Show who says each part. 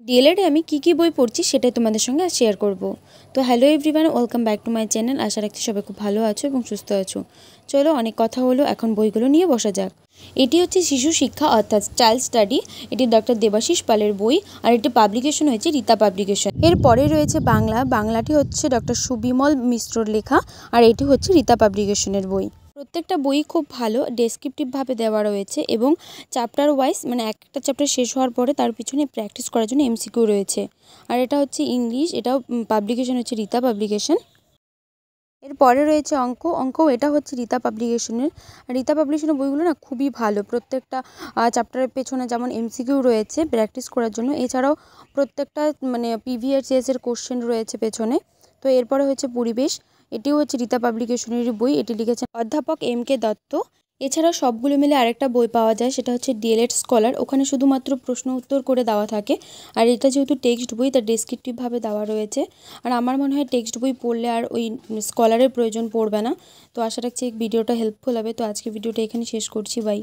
Speaker 1: ডিএলএডে আমি কী বই পড়ছি সেটাই তোমাদের সঙ্গে শেয়ার করব। তো hello everyone, welcome back to my channel. আশা রাখছি সবাই খুব ভালো আছো এবং সুস্থ আছো। চলো, অনেক কথা হলো, এখন বইগুলো নিয়ে বসা যাক। এটি হচ্ছে শিশু শিক্ষা অর্থাৎ চাইল্ড স্টাডি। এটি ডক্টর দেবাশিস পালের বই, আর এটি পাবলিকেশন হয়েছে রীতা পাবলিকেশন। এরপরে রয়েছে বাংলাটি হচ্ছে ডক্টর সুবিমল মিশ্রর লেখা, আর এটি হচ্ছে রীতা পাবলিকেশনের বই। প্রত্যেকটা বই খুব ভালো ডেসক্রিপটিভভাবে দেওয়া রয়েছে এবং চ্যাপ্টার ওয়াইজ, মানে একটা চ্যাপ্টার শেষ হওয়ার পরে তার পিছনে প্র্যাকটিস করার জন্য এমসিকিউ রয়েছে। আর এটা হচ্ছে ইংলিশ, এটাও পাবলিকেশন হচ্ছে রীতা পাবলিকেশন। এরপরে রয়েছে অঙ্ক, এটা হচ্ছে রীতা পাবলিকেশনের। রীতা পাবলিকেশনের বইগুলো না খুবই ভালো। প্রত্যেকটা চ্যাপ্টারের পেছনে যেমন এমসিকিউ রয়েছে প্র্যাকটিস করার জন্য, এছাড়াও প্রত্যেকটা মানে প্রিভিয়াস এর কোশ্চেন রয়েছে পেছনে। তো এরপরে হচ্ছে পরিবেশ, এটিও হচ্ছে রীতা পাবলিকেশনেরই বই। এটি লিখেছেন অধ্যাপক এম.কে. দত্ত। এছাড়াও সবগুলো মিলে আরেকটা বই পাওয়া যায়, সেটা হচ্ছে ডিএলএড স্কলার। ওখানে শুধুমাত্র প্রশ্ন উত্তর করে দেওয়া থাকে, আর এটা যেহেতু টেক্সট বই তার ডেসক্রিপটিভভাবে দেওয়া রয়েছে। আর আমার মনে হয় টেক্সট বই পড়লে আর ওই স্কলারের প্রয়োজন পড়বে না। তো আশা রাখছি এই ভিডিওটা হেল্পফুল হবে। তো আজকে ভিডিওটা এখানে শেষ করছি, বাই।